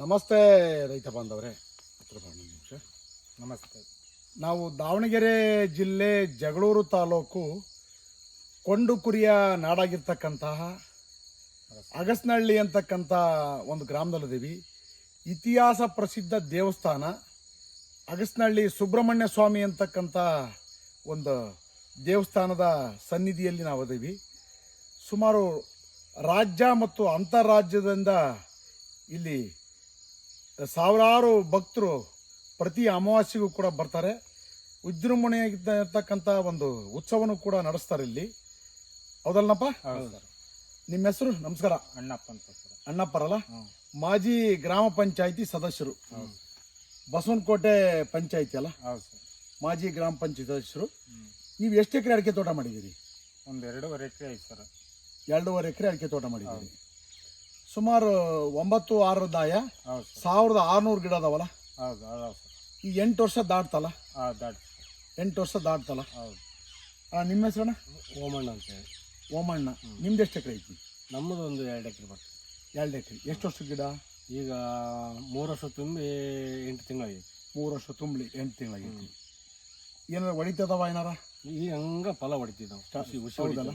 ನಮಸ್ತೆ ರೈತ ಬಾಂಧವರೇ. ನಮಸ್ತೆ. ನಾವು ದಾವಣಗೆರೆ ಜಿಲ್ಲೆ ಜಗಳೂರು ತಾಲೂಕು ಕೊಂಡು ಕುರಿಯ ನಾಡಾಗಿರ್ತಕ್ಕಂತಹ ಅಗಸನಹಳ್ಳಿ ಅಂತಕ್ಕಂಥ ಒಂದು ಗ್ರಾಮದಲ್ಲಿದ್ದೀವಿ. ಇತಿಹಾಸ ಪ್ರಸಿದ್ಧ ದೇವಸ್ಥಾನ ಅಗಸನಹಳ್ಳಿ ಸುಬ್ರಹ್ಮಣ್ಯ ಸ್ವಾಮಿ ಅಂತಕ್ಕಂಥ ಒಂದು ದೇವಸ್ಥಾನದ ಸನ್ನಿಧಿಯಲ್ಲಿ ನಾವು ಇದ್ದೀವಿ. ಸುಮಾರು ರಾಜ್ಯ ಮತ್ತು ಅಂತಾರಾಜ್ಯದಿಂದ ಇಲ್ಲಿ ಸಾವಿರಾರು ಭಕ್ತರು ಪ್ರತಿ ಅಮಾವಾಸ್ಯೆಗೂ ಕೂಡ ಬರ್ತಾರೆ. ವಿಜೃಂಭಣೆಯಾಗಿರ್ತಕ್ಕಂಥ ಒಂದು ಉತ್ಸವನೂ ಕೂಡ ನಡೆಸ್ತಾರೆ ಇಲ್ಲಿ. ಹೌದಲ್ಲಪ್ಪ? ನಿಮ್ಮ ಹೆಸರು? ನಮಸ್ಕಾರ. ಅಣ್ಣಪ್ಪ ಅಂತ ಸರ್. ಅಣ್ಣಪ್ಪರಲ್ಲ? ಮಾಜಿ ಗ್ರಾಮ ಪಂಚಾಯಿತಿ ಸದಸ್ಯರು, ಬಸವನಕೋಟೆ ಪಂಚಾಯಿತಿ ಅಲ್ಲ? ಮಾಜಿ ಗ್ರಾಮ ಪಂಚಾಯತ್ ಸದಸ್ಯರು. ನೀವು ಎಷ್ಟು ಎಕರೆ ಅಡಿಕೆ ತೋಟ ಮಾಡಿದ್ದೀರಿ? ಒಂದು 2.5 ಎಕರೆ ಐತೆ ಸರ್. 2.5 ಎಕರೆ ಅಡಿಕೆ ತೋಟ ಮಾಡಿದ್ದೀರಿ. ಸುಮಾರು 9 ದಾಯ 1600 ಗಿಡ ಅದಾವಲ್ಲ? ಹೌದು, ಅದಾವ ಸರ್. ಈ 8 ವರ್ಷ ದಾಟ್ತಲ್ಲ? 8 ವರ್ಷ ದಾಟ್ತಲ್ಲ? ಹೌದು. ನಿಮ್ಮ ಹೆಸರಣ್ಣ? ಓಮಣ್ಣ ಅಂತ ಹೇಳಿ. ಓಮಣ್ಣ. ನಿಮ್ದು ಎಷ್ಟು ಎಕರೆ ಐತಿ? ನಮ್ಮದು ಒಂದು 2 ಎಕರೆ ಬರ್ತದೆ. 2 ಎಕರೆ. ಎಷ್ಟು ವರ್ಷ ಗಿಡ? ಈಗ 3 ವರ್ಷ ತುಂಬಿ 8 ತಿಂಗಳಾಗೈತಿ. 3 ವರ್ಷ ತುಂಬಲಿ 8 ತಿಂಗಳಾಗೈತಿ. ಏನಾರ ಹೊಡಿತದವ? ಏನಾರ ಈ ಹಂಗ ಫಲ ಹೊಡಿತಿದ್ದಾವೆ. ಹೌದಲ್ಲ?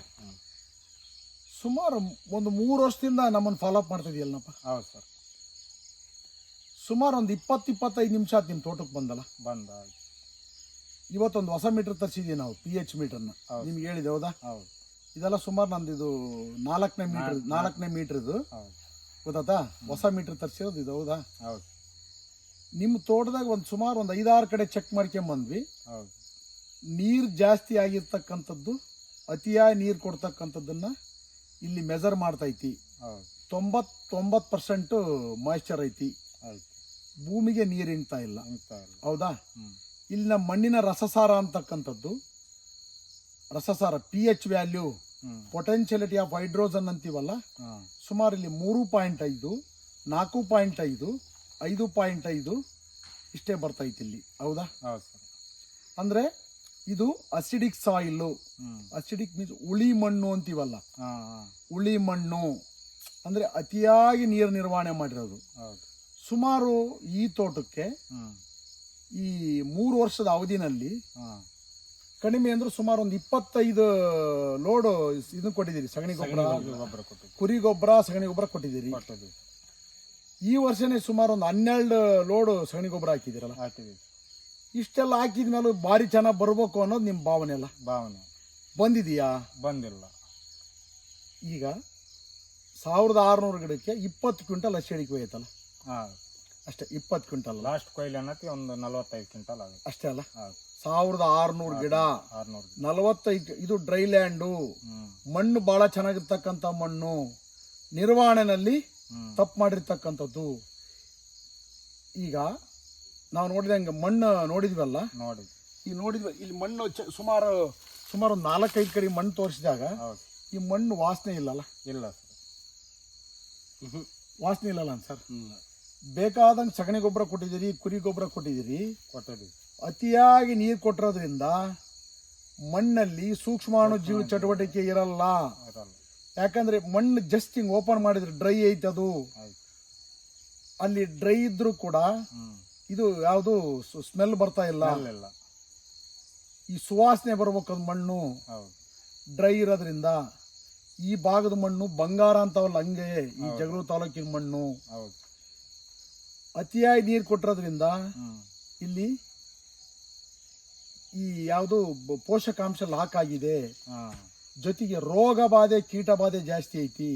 ಸುಮಾರು ಒಂದು 3 ವರ್ಷದಿಂದ ನಮ್ಮನ್ನು ಫಾಲೋಅಪ್ ಮಾಡ್ತಿದೆಯಲ್ಲಪ್ಪ? ಹೌದು ಸರ್. ಸುಮಾರು ಒಂದು 20-25 ನಿಮಿಷ ಆಯ್ತು ನಿಮ್ಮ ತೋಟಕ್ಕೆ ಬಂದಲ್ಲ? ಇವತ್ತೊಂದು ಹೊಸ ಮೀಟರ್ ತರಿಸಿದ್ದೀವಿ ನಾವು, PH ಮೀಟರ್ನ. ನಿಮ್ಗೆ ಹೇಳಿದೆ ಹೌದಾ? ಹೌದು. ಇದೆಲ್ಲ ಸುಮಾರು ನಂದು ಇದು 4ನೇ ಮೀಟರ್ ಇದು, ಗೊತ್ತಾತಾ? ಹೊಸ ಮೀಟರ್ ತರಿಸಿರೋದು ಇದು. ಹೌದಾ? ಹೌದು. ನಿಮ್ಮ ತೋಟದಾಗ ಒಂದು ಸುಮಾರು ಒಂದು 5-6 ಕಡೆ ಚೆಕ್ ಮಾಡ್ಕೊಂಬಂದ್ವಿ. ಹೌದು. ನೀರು ಜಾಸ್ತಿ ಆಗಿರ್ತಕ್ಕಂಥದ್ದು, ಅತಿಯಾಗಿ ನೀರು ಕೊಡ್ತಕ್ಕಂಥದ್ದನ್ನ ಇಲ್ಲಿ ಮೆಜರ್ ಮಾಡ್ತೈತಿ. 99% ಮಾಯಿಶ್ಚರ್ ಐತಿ. ಭೂಮಿಗೆ ನೀರು ಇಂಗ್ತಾ ಇಲ್ಲ. ಹೌದಾ? ಇಲ್ಲಿನ ಮಣ್ಣಿನ ರಸಸಾರ ಅಂತಕ್ಕಂಥದ್ದು, ರಸಸಾರ PH ವ್ಯಾಲ್ಯೂ, ಪೊಟೆನ್ಶಿಯಲಿಟಿ ಆಫ್ ಹೈಡ್ರೋಜನ್ ಅಂತೀವಲ್ಲ, ಸುಮಾರು ಇಲ್ಲಿ 3.5, 4.5, 5.5 ಇಷ್ಟೇ ಬರ್ತೈತಿ ಇಲ್ಲಿ. ಹೌದಾ? ಅಂದ್ರೆ ಇದು ಅಸಿಡಿಕ್ ಸಾಯಿಲ್. ಅಸಿಡಿಕ್ ಮೀನ್ಸ್ ಉಳಿ ಮಣ್ಣು ಅಂತೀವಲ್ಲ, ಉಳಿ ಮಣ್ಣು ಅಂದ್ರೆ ಅತಿಯಾಗಿ ನೀರು ನಿರ್ವಹಣೆ ಮಾಡಿರೋದು. ಸುಮಾರು ಈ ತೋಟಕ್ಕೆ ಈ 3 ವರ್ಷದ ಅವಧಿನಲ್ಲಿ ಕಡಿಮೆ ಅಂದ್ರೆ ಸುಮಾರು ಒಂದು 25 ಲೋಡ್ ಇದನ್ನು ಕೊಟ್ಟಿದ್ದೀರಿ. ಸಗಣಿ ಗೊಬ್ಬರ, ಕುರಿ ಗೊಬ್ಬರ, ಸಗಣಿ ಗೊಬ್ಬರ ಕೊಟ್ಟಿದ್ದೀರಿ. ಈ ವರ್ಷನೇ ಸುಮಾರು ಒಂದು 12 ಲೋಡ್ ಸಗಣಿ ಗೊಬ್ಬರ ಹಾಕಿದ್ದೀರಲ್ಲ? ಇಷ್ಟೆಲ್ಲ ಹಾಕಿದ್ಮೇಲೆ ಭಾರಿ ಚೆನ್ನಾಗಿ ಬರ್ಬೇಕು ಅನ್ನೋದು ನಿಮ್ಮ ಭಾವನೆ ಅಲ್ಲ? ಭಾವನೆ ಬಂದಿದೆಯಾ? ಬಂದಿಲ್ಲ. ಈಗ 1600 ಗಿಡಕ್ಕೆ 20 ಕ್ವಿಂಟಲ್ ಅಷ್ಟೇ ಅಡಿಕೆ ಹೋಯ್ತಲ್ಲ? ಅಷ್ಟೇ, 20 ಕ್ವಿಂಟಲ್. ಲಾಸ್ಟ್ ಕೊಯ್ಲು ಅನ್ನತಿ ಒಂದು 45 ಕ್ವಿಂಟಲ್ ಆಗುತ್ತೆ ಅಷ್ಟೇ ಅಲ್ಲ? 1600 ಗಿಡ, 45. ಇದು ಡ್ರೈ ಲ್ಯಾಂಡು, ಮಣ್ಣು ಬಹಳ ಚೆನ್ನಾಗಿರ್ತಕ್ಕಂಥ ಮಣ್ಣು, ನಿರ್ವಹಣೆನಲ್ಲಿ ತಪ್ಪು ಮಾಡಿರ್ತಕ್ಕಂಥದ್ದು. ಈಗ ನಾವು ನೋಡಿದಂಗೆ ಮಣ್ಣು ನೋಡಿದ್ವಲ್ಲ? ಈಗ ನೋಡಿದ್ವಿ ಇಲ್ಲಿ ಮಣ್ಣು ಸುಮಾರು ಒಂದು 4-5 ಕಡೆ ಮಣ್ಣು ತೋರಿಸಿದಾಗ ಈ ಮಣ್ಣು ವಾಸನೆ ಇಲ್ಲಲ್ಲ? ಇಲ್ಲ ವಾಸನೆ ಇಲ್ಲಲ್ಲ ಸರ್? ಬೇಕಾದಂಗೆ ಸಗಣಿ ಗೊಬ್ಬರ ಕೊಟ್ಟಿದ್ದೀರಿ, ಕುರಿ ಗೊಬ್ಬರ ಕೊಟ್ಟಿದ್ದೀರಿ. ಅತಿಯಾಗಿ ನೀರು ಕೊಟ್ಟಿರೋದ್ರಿಂದ ಮಣ್ಣಲ್ಲಿ ಸೂಕ್ಷ್ಮಾಣು ಜೀವ ಚಟುವಟಿಕೆ ಇರಲ್ಲ. ಯಾಕಂದ್ರೆ ಮಣ್ಣು ಜಸ್ಟ್ ಹಿಂಗ್ ಓಪನ್ ಮಾಡಿದ್ರೆ ಡ್ರೈ ಐತೆ ಅದು. ಅಲ್ಲಿ ಡ್ರೈ ಇದ್ರೂ ಕೂಡ ಇದು ಯಾವುದು ಸ್ಮೆಲ್ ಬರ್ತಾ ಇಲ್ಲ. ಈ ಸುವಾಸನೆ ಬರ್ಬೇಕದು ಮಣ್ಣು ಡ್ರೈ ಇರೋದ್ರಿಂದ. ಈ ಭಾಗದ ಮಣ್ಣು ಬಂಗಾರ ಅಂತವಲ್ಲ, ಹಂಗೆ ಈ ಜಗಳೂರು ತಾಲೂಕಿನ ಮಣ್ಣು ಅತಿಯಾಗಿ ನೀರು ಕೊಟ್ಟಿರೋದ್ರಿಂದ ಇಲ್ಲಿ ಈ ಯಾವುದು ಪೋಷಕಾಂಶ ಲಾಕ್ ಆಗಿದೆ. ಜೊತೆಗೆ ರೋಗ ಬಾಧೆ, ಕೀಟ ಬಾಧೆ ಜಾಸ್ತಿ ಐತಿ.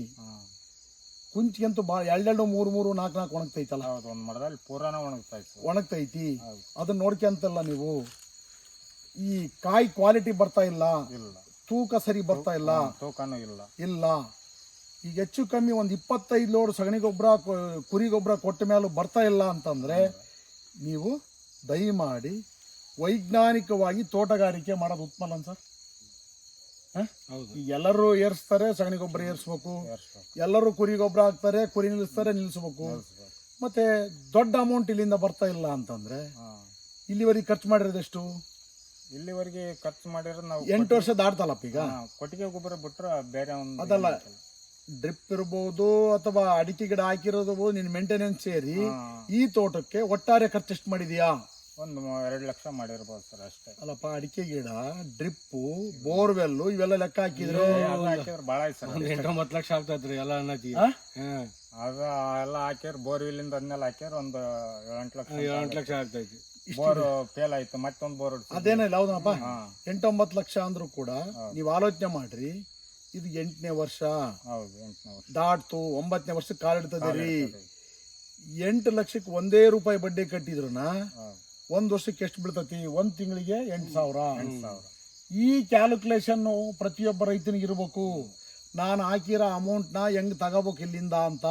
ಕುಂಚಿಗಂತೂ 2-2, 3-3, 4-4 ಒಣಗ್ತೈತಲ್ಲ? ಒಂದು ಮರದಲ್ಲಿ ಪೂರಾನ ಒಣಗ್ತೈತಿ. ಅದನ್ನ ನೋಡ್ಕೊಂತಲ್ಲ ನೀವು. ಈ ಕಾಯಿ ಕ್ವಾಲಿಟಿ ಬರ್ತಾ ಇಲ್ಲ, ತೂಕ ಸರಿ ಬರ್ತಾ ಇಲ್ಲ, ತೂಕನೂ ಇಲ್ಲ. ಈಗ ಹೆಚ್ಚು ಕಮ್ಮಿ ಒಂದು 25 ಲೋಡ್ ಸಗಣಿ ಗೊಬ್ಬರ, ಕುರಿ ಗೊಬ್ಬರ ಕೊಟ್ಟ ಮೇಲೂ ಬರ್ತಾ ಇಲ್ಲ ಅಂತಂದ್ರೆ ನೀವು ದಯಮಾಡಿ ವೈಜ್ಞಾನಿಕವಾಗಿ ತೋಟಗಾರಿಕೆ ಮಾಡೋದು ಉತ್ಪನ್ನ ಸರ್. ಎಲ್ಲರೂ ಏರ್ಸ್ತಾರೆ, ಸಗಣಿ ಗೊಬ್ಬರ ಏರ್ಸ್ಬೇಕು. ಎಲ್ಲರೂ ಕುರಿ ಗೊಬ್ಬರ ಹಾಕ್ತಾರೆ, ಕುರಿ ನಿಲ್ಲಿಸ್ಬೇಕು. ಮತ್ತೆ ದೊಡ್ಡ ಅಮೌಂಟ್ ಇಲ್ಲಿಂದ ಬರ್ತಾ ಇಲ್ಲ ಅಂತಂದ್ರೆ ಇಲ್ಲಿವರೆಗೆ ಖರ್ಚು ಮಾಡಿರೋದೆಷ್ಟು? ಇಲ್ಲಿವರೆಗೆ ಖರ್ಚು ಮಾಡಿರೋದು ನಾವು 8 ವರ್ಷ ದಾಟ್ತಲ್ಲಪ್ಪ. ಈಗ ಕೊಟ್ಟಿಗೆ ಗೊಬ್ಬರ ಬಿಟ್ರೆ ಬೇರೆ ಅದಲ್ಲ, ಡ್ರಿಪ್ ಇರ್ಬೋದು ಅಥವಾ ಅಡಿಕೆ ಗಿಡ ಹಾಕಿರೋದು ನಿನ್ ಮೇಂಟೆನೆನ್ಸ್ ಸೇರಿ ಈ ತೋಟಕ್ಕೆ ಒಟ್ಟಾರೆ ಖರ್ಚು ಎಷ್ಟು ಮಾಡಿದ್ಯಾ? ಒಂದು 2 ಲಕ್ಷ ಮಾಡಿರ್ಬೋದು ಸರ್ ಅಷ್ಟೇ. ಅಲ್ಲಪ್ಪ, ಅಡಿಕೆ ಗಿಡ, ಡ್ರಿಪ್ಪು, ಬೋರ್ವೆಲ್ ಇವೆಲ್ಲ ಲೆಕ್ಕ ಹಾಕಿದ್ರೆ ಅದು ಹಾಕಿದ್ರೆ ಭಾಳ ಆಯ್ತು ಸರ್. 8-9 ಲಕ್ಷ ಆಗ್ತೈತ್ರಿ ಎಲ್ಲ ಅನ್ನತಿ. ಅದು ಎಲ್ಲ ಹಾಕ್ಯಾರ ಬೋರ್ವಿಲ್ಲಿಂದ ಅದನ್ನೆಲ್ಲ ಹಾಕ್ಯಾರ ಒಂದು 7-8 ಲಕ್ಷ 8 ಲಕ್ಷ ಆಗ್ತೈತಿ. ಬೋರ್ ಫೇಲ್ ಆಯ್ತು, ಮತ್ತೊಂದು ಬೋರ್ ಅದೇನಿಲ್ಲ ಹೌದನಪ್ಪ. 8-9 ಲಕ್ಷ ಅಂದ್ರೂ ಕೂಡ ನೀವು ಆಲೋಚನೆ ಮಾಡ್ರಿ, ಇದು 8ನೇ ವರ್ಷ. ಹೌದು, 8ನೇ ವರ್ಷ ದಾಟ್ತು, 9ನೇ ವರ್ಷಕ್ಕೆ ಕಾಲಿಡ್ತದೆ ರೀ. 8 ಲಕ್ಷಕ್ಕೆ ಒಂದೇ ರೂಪಾಯಿ ಬಡ್ಡಿ ಕಟ್ಟಿದ್ರುನ ಒಂದ್ ವರ್ಷಕ್ಕೆ ಎಷ್ಟು ಬೀಳ್ತತಿ? 1 ತಿಂಗಳಿಗೆ 8,000. ಈ ಕ್ಯಾಲ್ಕುಲೇಷನ್ ಪ್ರತಿಯೊಬ್ಬ ರೈತನಿಗೆ ಇರ್ಬೇಕು. ನಾನು ಹಾಕಿರೋ ಅಮೌಂಟ್ನ ಹೆಂಗ್ ತಗೋಬೇಕು ಇಲ್ಲಿಂದ ಅಂತ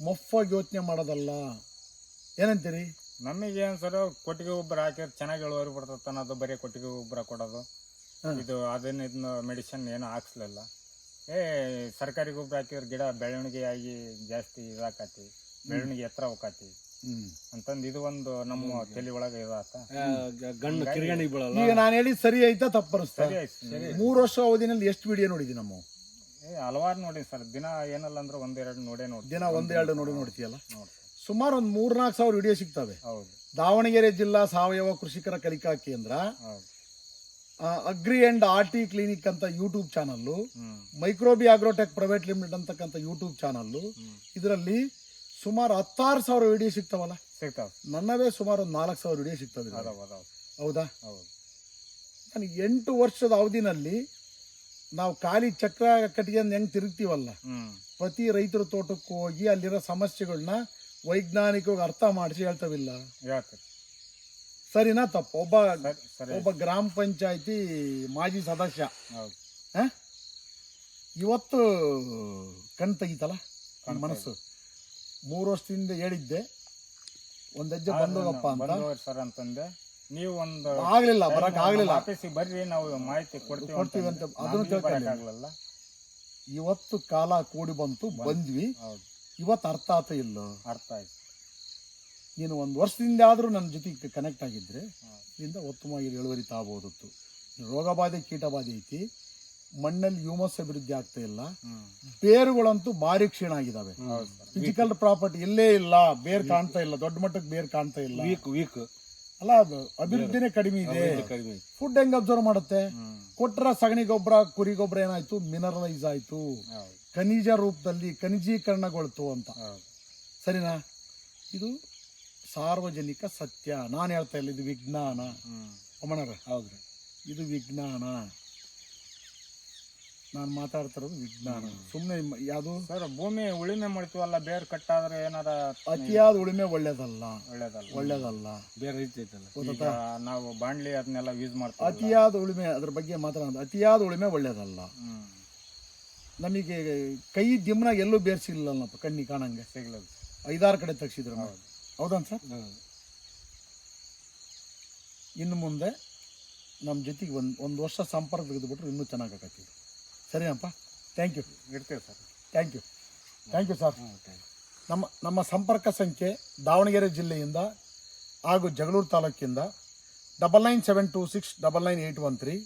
ಮಫ್ಫಾಗಿ ಯೋಚನೆ ಮಾಡೋದಲ್ಲ. ಏನಂತೀರಿ? ನಮಗೇನು ಸರ್, ಕೊಟ್ಟಿಗೆ ಗೊಬ್ಬರ ಹಾಕಿದ್ರೆ ಚೆನ್ನಾಗಿ ಇಳುವರಿ ಬರ್ತದೆ ಅನ್ನೋದು, ಬರೀ ಕೊಟ್ಟಿಗೆ ಗೊಬ್ಬರ ಕೊಡೋದು. ಇದು ಅದನ್ನ ಇದನ್ನ ಮೆಡಿಸಿನ್ ಏನು ಹಾಕ್ಸ್ಲಿಲ್ಲ. ಸರ್ಕಾರಿ ಗೊಬ್ಬರ ಹಾಕಿದ್ರೆ ಗಿಡ ಬೆಳವಣಿಗೆ ಆಗಿ ಜಾಸ್ತಿ ಇದಾಕತಿ, ಬೆಳವಣಿಗೆ ಎತ್ತರ ಹೋಗತಿ ಅಂತಂದು ಇದು ಒಂದು ನಮ್ಮ ತಲೆ ಒಳಗೆ ಇದಾತ. ಗಂಡು ಕಿರ್ಗಣಿಗೆ ಬೀಳಲ್ಲ. ಈಗ ನಾನು ಹೇಳಿ ಸರಿ ಆಯ್ತಾ ತಪ್ಪನಿಸ್ತಾ? ಸರಿ ಆಯ್ತು. 3 ವರ್ಷ ಅವಧಿನಲ್ಲಿ ಎಷ್ಟು ವಿಡಿಯೋ ನೋಡಿದ್ವಿ ನಮ್ಮ? ಹಲವಾರು ನೋಡಿ ಸರ್. ದಿನ ಏನಲ್ಲ ಅಂದ್ರೆ 1-2 ನೋಡೇ ನೋಡಿ. ದಿನ 1-2 ನೋಡ್ತೀಯಲ್ಲ. ಸುಮಾರು ಒಂದು 3-4 ಸಾವಿರ ವಿಡಿಯೋ ಸಿಗ್ತವೆ. ಹೌದು. ದಾವಣಗೆರೆ ಜಿಲ್ಲಾ ಸಾವಯವ ಕೃಷಿಕರ ಕಲಿಕಾ ಕೇಂದ್ರ, ಅಗ್ರಿ ಅಂಡ್ ಆರ್ಟಿ ಕ್ಲಿನಿಕ್ ಅಂತ YouTube channel, Microbi Agrotech private limited ಅಂತಕ್ಕಂಥ ಯೂಟ್ಯೂಬ್ ಚಾನಲ್ಲು, ಇದರಲ್ಲಿ ಸುಮಾರು 16 ಸಾವಿರ ವಿಡಿಯೋ ಸಿಗ್ತಾವಲ್ಲ. ಸಿಗ್ತಾವ. ನನ್ನವೇ ಸುಮಾರು 4 ಸಾವಿರ ವಿಡಿಯೋ ಸಿಗ್ತದೆ. ಹೌದಾ? ಹೌದು. ನನಗೆ 8 ವರ್ಷದ ಅವಧಿನಲ್ಲಿ ನಾವು ಖಾಲಿ ಚಕ್ರ ಕಟ್ಟಿಗೆ ಹೆಂಗ್ ತಿರುಗ್ತೀವಲ್ಲ, ಪ್ರತಿ ರೈತರ ತೋಟಕ್ಕೂ ಹೋಗಿ ಅಲ್ಲಿರೋ ಸಮಸ್ಯೆಗಳನ್ನ ವೈಜ್ಞಾನಿಕವಾಗಿ ಅರ್ಥ ಮಾಡಿಸಿ ಹೇಳ್ತಾವಿಲ್ಲ. ಸರಿನಾ ತಪ್ಪು? ಒಬ್ಬ ಗ್ರಾಮ ಪಂಚಾಯತಿ ಮಾಜಿ ಸದಸ್ಯ ಇವತ್ತು ಕಣ್ ತೆಗಿತಲ್ಲ ಮನಸ್ಸು. 3 ವರ್ಷದಿಂದ ಹೇಳಿದ್ದೆ ಒಂದ್ ಹೆಜ್ಜೆ ಬಂದೋಗಪ್ಪ ಅಂತ ಸರ್ ಅಂತಂದೆ. ನೀವು ಒಂದು ಆಗ್ಲಿಲ್ಲ, ಬರಕ್ ಆಗ್ಲಿಲ್ಲ. ಆಫೀಸಿಗೆ ಬರ್ರಿ, ನಾವು ಮಾಹಿತಿ ಕೊಡ್ತೀವಿ ಅಂತ ಅದನ್ನು ತಿಳ್ಕೊಳ್ಳಿಲ್ಲ. ಇವತ್ತು ಕಾಲ ಕೂಡಿ ಬಂತು, ಬಂದ್ವಿ. ಇವತ್ತು ಅರ್ಥ ಆತ ಇಲ್ಲ? ಅರ್ಥ ಆಯ್ತು. ನೀನು 1 ವರ್ಷದಿಂದ ಆದ್ರೂ ನನ್ನ ಜೊತೆಗೆ ಕನೆಕ್ಟ್ ಆಗಿದ್ರೆ ಇದರಿಂದ ಉತ್ತಮವಾಗಿ ಇಳುವರಿ ತಾಬೋದಿತ್ತು. ರೋಗ ಬಾಧೆ, ಕೀಟ ಬಾಧೆ ಐತಿ, ಮಣ್ಣಲ್ಲಿ ಹ್ಯೂಮಸ್ ಅಭಿವೃದ್ಧಿ ಆಗ್ತಾ ಇಲ್ಲ, ಬೇರುಗಳಂತೂ ಭಾರಿ ಕ್ಷೀಣ ಆಗಿದಾವೆ. ಫಿಸಿಕಲ್ ಪ್ರಾಪರ್ಟಿ ಇಲ್ಲೇ ಇಲ್ಲ, ಬೇರ್ ಕಾಣ್ತಾ ಇಲ್ಲ, ದೊಡ್ಡ ಮಟ್ಟಕ್ಕೆ ಬೇರ್ ಕಾಣ್ತಾ ಇಲ್ಲ. ವೀಕ್ ಅಲ್ಲ, ಅಭಿವೃದ್ಧಿನೇ ಕಡಿಮೆ ಇದೆ. ಫುಡ್ ಹೆಂಗ್ ಅಬ್ಸರ್ವ್ ಮಾಡುತ್ತೆ? ಕೊಟ್ರ ಸಗಣಿ ಗೊಬ್ಬರ, ಕುರಿ ಗೊಬ್ಬರ ಏನಾಯ್ತು? ಮಿನರಲೈಸ್ ಆಯ್ತು, ಖನಿಜ ರೂಪದಲ್ಲಿ ಖನಿಜೀಕರಣಗೊಳ್ತು ಅಂತ. ಸರಿನಾ? ಇದು ಸಾರ್ವಜನಿಕ ಸತ್ಯ. ನಾನು ಹೇಳ್ತಾ ಇಲ್ಲ, ಇದು ವಿಜ್ಞಾನ. ಅಮ್ಮಣ್ಣ ಹೌದ್ರಿ, ಇದು ವಿಜ್ಞಾನ. ನಾನು ಮಾತಾಡ್ತಿರೋದು ವಿಜ್ಞಾನ. ಸುಮ್ಮನೆ ಯಾವುದು ಸರ್, ಭೂಮಿ ಉಳುಮೆ ಮಾಡ್ತೀವಲ್ಲ, ಬೇರ್ ಕಟ್ಟಾದ್ರೆ ಏನಾರ ಅತಿಯಾದ ಉಳುಮೆ ಒಳ್ಳೇದಲ್ಲ. ಬೇರೆ ಐತೈತಲ್ಲ. ಈಗ ನಾವು ಬಾಂಡ್ಲಿ ಅದನ್ನೆಲ್ಲ ಯೂಸ್ ಮಾಡ್ತೀವಿ. ಅತಿಯಾದ ಉಳುಮೆ, ಅದ್ರ ಬಗ್ಗೆ ಮಾತಾಡೋದು. ಅತಿಯಾದ ಉಳುಮೆ ಒಳ್ಳೇದಲ್ಲ. ನಮಗೆ ಕೈ ದಿಮ್ನಾಗ ಎಲ್ಲೂ ಬೇರ್ ಸಿಗ್ಲಿಲ್ಲಪ್ಪ, ಕಣ್ಣಿ ಕಾಣಂಗೆ ಸಿಗ್ಲದು. 5-6 ಕಡೆ ತೆಗ್ಸಿದ್ರು. ಹೌದನ್ ಸರ್? ಇನ್ನು ಮುಂದೆ ನಮ್ಮ ಜೊತೆಗೆ ಒಂದು ವರ್ಷ ಸಂಪರ್ಕ ತೆಗೆದುಬಿಟ್ರೆ ಇನ್ನೂ ಚೆನ್ನಾಗಾಕತ್ತೀವಿ. ಸರಿನಪ್ಪ? Thank you. ಇಡ್ತೀವಿ ಸರ್. Thank you sir. ನಮ್ಮ ಸಂಪರ್ಕ ಸಂಖ್ಯೆ ದಾವಣಗೆರೆ ಜಿಲ್ಲೆಯಿಂದ ಹಾಗೂ ಜಗಳೂರು ತಾಲೂಕಿಂದ 9972699813.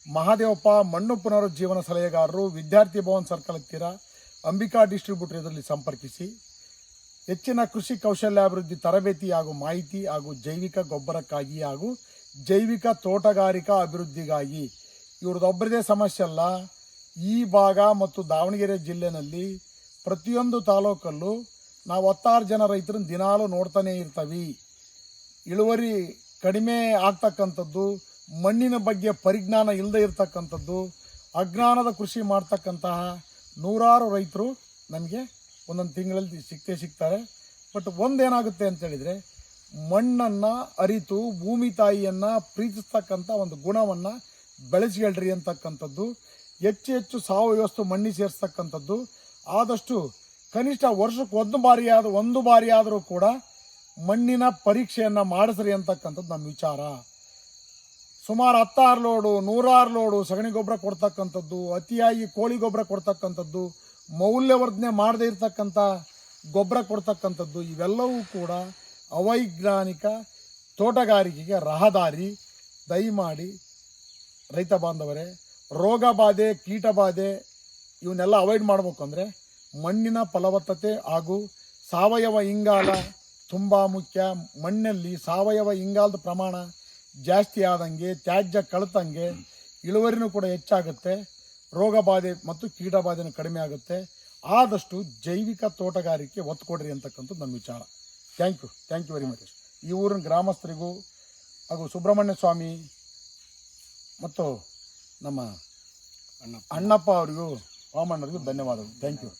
ಮಹಾದೇವಪ್ಪ ಮಣ್ಣು ಪುನರುಜ್ಜೀವನ ಸಲಹೆಗಾರರು, ವಿದ್ಯಾರ್ಥಿ ಭವನ್ ಸರ್ಕಲ್ ಹತ್ತಿರ, ಅಂಬಿಕಾ ಡಿಸ್ಟ್ರಿಬ್ಯೂಟರ್. ಇದರಲ್ಲಿ ಸಂಪರ್ಕಿಸಿ ಹೆಚ್ಚಿನ ಕೃಷಿ ಕೌಶಲ್ಯಾಭಿವೃದ್ಧಿ ತರಬೇತಿ ಹಾಗೂ ಮಾಹಿತಿ ಹಾಗೂ ಜೈವಿಕ ಗೊಬ್ಬರಕ್ಕಾಗಿ ಹಾಗೂ ಜೈವಿಕ ತೋಟಗಾರಿಕಾ ಅಭಿವೃದ್ಧಿಗಾಗಿ. ಇವ್ರದ್ದೊಬ್ಬರದೇ ಸಮಸ್ಯೆ ಅಲ್ಲ, ಈ ಭಾಗ ಮತ್ತು ದಾವಣಗೆರೆ ಜಿಲ್ಲೆನಲ್ಲಿ ಪ್ರತಿಯೊಂದು ತಾಲೂಕಲ್ಲೂ ನಾವು 16 ಜನ ರೈತರನ್ನ ದಿನಾಲೂ ನೋಡ್ತಾನೆ ಇರ್ತೀವಿ. ಇಳುವರಿ ಕಡಿಮೆ ಆಗ್ತಕ್ಕಂಥದ್ದು, ಮಣ್ಣಿನ ಬಗ್ಗೆ ಪರಿಜ್ಞಾನ ಇಲ್ಲದೆ ಇರತಕ್ಕಂಥದ್ದು, ಅಜ್ಞಾನದ ಕೃಷಿ ಮಾಡ್ತಕ್ಕಂತಹ 100 ರೈತರು ನಮಗೆ ಒಂದೊಂದು ತಿಂಗಳಲ್ಲಿ ಸಿಗ್ತಾರೆ. ಬಟ್ ಒಂದೇನಾಗುತ್ತೆ ಅಂತೇಳಿದರೆ, ಮಣ್ಣನ್ನು ಅರಿತು ಭೂಮಿ ತಾಯಿಯನ್ನು ಪ್ರೀತಿಸ್ತಕ್ಕಂಥ ಒಂದು ಗುಣವನ್ನು ಬೆಳೆಸ್ಕೊಳ್ರಿ ಅಂತಕ್ಕಂಥದ್ದು, ಹೆಚ್ಚು ಸಾವಯವ ವಸ್ತು ಮಣ್ಣಿ ಸೇರಿಸ್ತಕ್ಕಂಥದ್ದು, ಆದಷ್ಟು ಕನಿಷ್ಠ ವರ್ಷಕ್ಕೆ ಒಂದು ಬಾರಿ ಆದರೂ ಕೂಡ ಮಣ್ಣಿನ ಪರೀಕ್ಷೆಯನ್ನು ಮಾಡಿಸ್ರಿ ಅಂತಕ್ಕಂಥದ್ದು ನಮ್ಮ ವಿಚಾರ. ಸುಮಾರು 16 ಲೋಡು 106 ಲೋಡು ಸಗಣಿ ಗೊಬ್ಬರ ಕೊಡ್ತಕ್ಕಂಥದ್ದು, ಅತಿಯಾಗಿ ಕೋಳಿ ಗೊಬ್ಬರ ಕೊಡ್ತಕ್ಕಂಥದ್ದು, ಮೌಲ್ಯವರ್ಧನೆ ಮಾಡದೇ ಇರತಕ್ಕಂಥ ಗೊಬ್ಬರ ಕೊಡ್ತಕ್ಕಂಥದ್ದು, ಇವೆಲ್ಲವೂ ಕೂಡ ಅವೈಜ್ಞಾನಿಕ ತೋಟಗಾರಿಕೆಗೆ ರಹದಾರಿ. ದಯಮಾಡಿ ರೈತ ಬಾಂಧವರೇ, ರೋಗ ಬಾಧೆ, ಕೀಟ ಬಾಧೆ ಇವನ್ನೆಲ್ಲ ಅವಾಯ್ಡ್ ಮಾಡಬೇಕು ಅಂದರೆ ಮಣ್ಣಿನ ಫಲವತ್ತತೆ ಹಾಗೂ ಸಾವಯವ ಇಂಗಾಲ ತುಂಬ ಮುಖ್ಯ. ಮಣ್ಣಲ್ಲಿ ಸಾವಯವ ಇಂಗಾಲದ ಪ್ರಮಾಣ ಜಾಸ್ತಿ ಆದಂಗೆ, ತ್ಯಾಜ್ಯ ಕಳೆದಂಗೆ ಇಳುವರಿನೂ ಕೂಡ ಹೆಚ್ಚಾಗುತ್ತೆ, ರೋಗ ಬಾಧೆ ಮತ್ತು ಕೀಟ ಬಾಧೆನೂ ಕಡಿಮೆ ಆಗುತ್ತೆ. ಆದಷ್ಟು ಜೈವಿಕ ತೋಟಗಾರಿಕೆ ಒತ್ತು ಕೊಡ್ರಿ ಅಂತಕ್ಕಂಥದ್ದು ನನ್ನ ವಿಚಾರ. Thank you very much. ಈ ಊರಿನ ಗ್ರಾಮಸ್ಥರಿಗೂ ಹಾಗೂ ಸುಬ್ರಹ್ಮಣ್ಯ ಸ್ವಾಮಿ ಮತ್ತು ನಮ್ಮ ಅಣ್ಣಪ್ಪ ಅವರಿಗೂ ವಾಮಣ್ಣರಿಗೂ ಧನ್ಯವಾದಗಳು. Thank you.